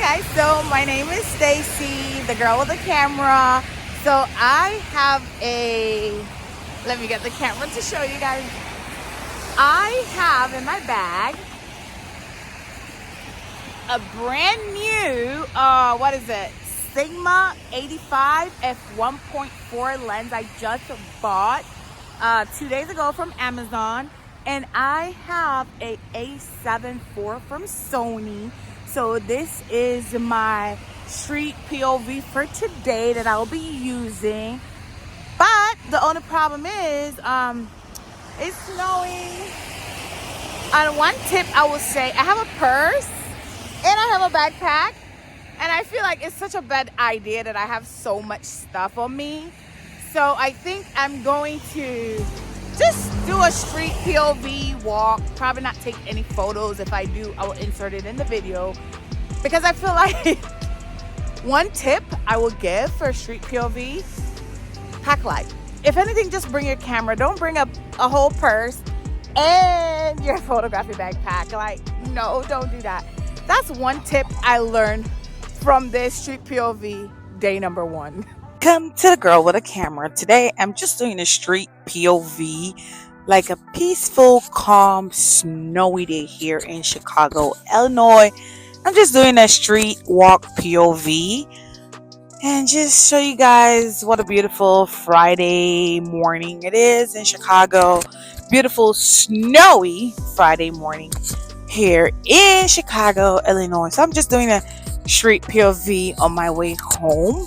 guys, so my name is Stacy, the girl with the camera. So I have let me get the camera to show you guys. I have in my bag a brand new, what is it? Sigma 85 f1.4 lens I just bought 2 days ago from Amazon. And I have a A7 IV from Sony. So this is my street POV for today that I'll be using. But the only problem is it's snowing. On one tip, I will say I have a purse and I have a backpack, and I feel like it's such a bad idea that I have so much stuff on me. So I think I'm going to just do a street POV walk. Probably not take any photos. If I do, I will insert it in the video, because I feel like one tip I will give for street POV: pack light. If anything, just bring your camera. Don't bring a whole purse and your photography backpack. Like, no, don't do that. That's one tip I learned from this street POV day number 1. Come to the girl with a camera. Today I'm just doing a street POV, like a peaceful, calm, snowy day here in Chicago, Illinois. I'm just doing a street walk POV and just show you guys what a beautiful Friday morning it is in Chicago. Beautiful snowy Friday morning here in Chicago, Illinois. So I'm just doing a street POV on my way home.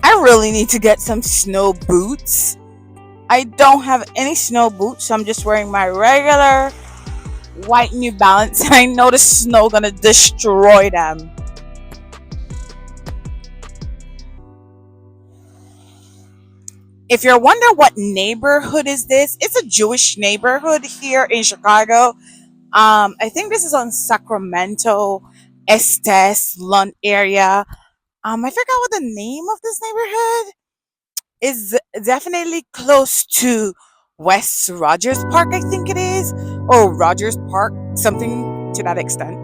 I really need to get some snow boots. I don't have any snow boots, so I'm just wearing my regular white New Balance. I know the snow gonna destroy them. If you're wondering what neighborhood is this, it's a Jewish neighborhood here in Chicago. I think this is on Sacramento, Estes, Lund area. I forgot what the name of this neighborhood is. Definitely close to West Rogers Park, I think it is, or Rogers Park, something to that extent.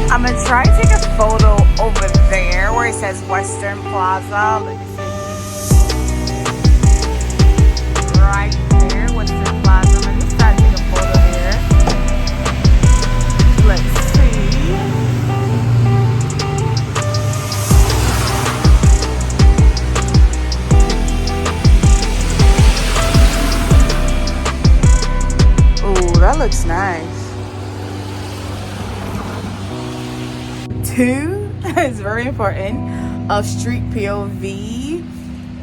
I'm gonna try to take a photo over there where it says Western Plaza. Let's see. Right there, Western Plaza. I'm gonna just try to take a photo there. Let's see. Oh, that looks nice. 2 is very important of street POV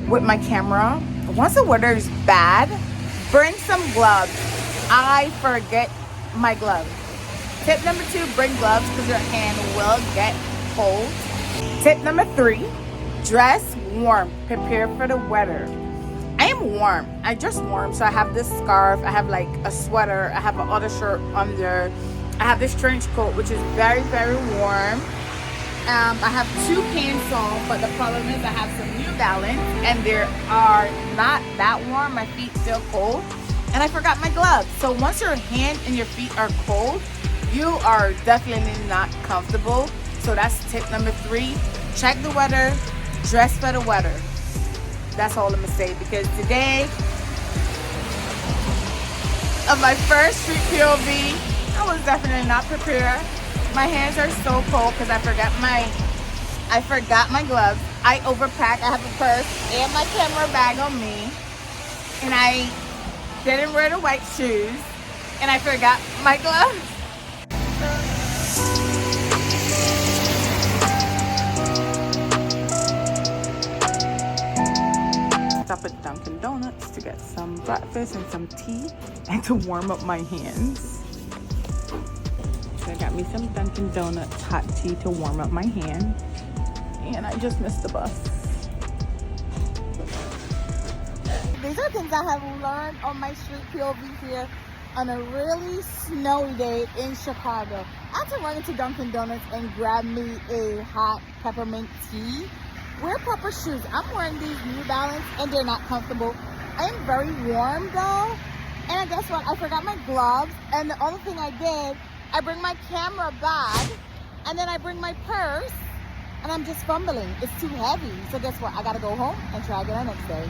with my camera. Once the weather is bad, bring some gloves. I forget my gloves. Tip number 2, bring gloves because your hand will get cold. Tip number 3, dress warm. Prepare for the weather. I am warm. I just warm. So I have this scarf. I have like a sweater. I have another shirt under. I have this trench coat, which is very, very warm. I have 2 cans on, but the problem is I have some New Balance and they are not that warm. My feet still cold, and I forgot my gloves. So once your hand and your feet are cold, you are definitely not comfortable. So that's tip number 3. Check the weather, dress for the weather. That's all I'm gonna say, because today of my first street POV, I was definitely not prepared. My hands are so cold because I forgot my gloves. I overpacked. I have a purse and my camera bag on me, and I didn't wear the white shoes, and I forgot my gloves. Stop at Dunkin' Donuts to get some breakfast and some tea and to warm up my hands. So I got me some Dunkin' Donuts hot tea to warm up my hand, and I just missed the bus. These are things I have learned on my street POV here on a really snowy day in Chicago. I had to run into Dunkin' Donuts and grab me a hot peppermint tea. Wear proper shoes. I'm wearing these New Balance and they're not comfortable. I am very warm though. And guess what? I forgot my gloves, and the only thing I did, I bring my camera bag and then I bring my purse, and I'm just fumbling. It's too heavy. So guess what? I gotta go home and try again the next day.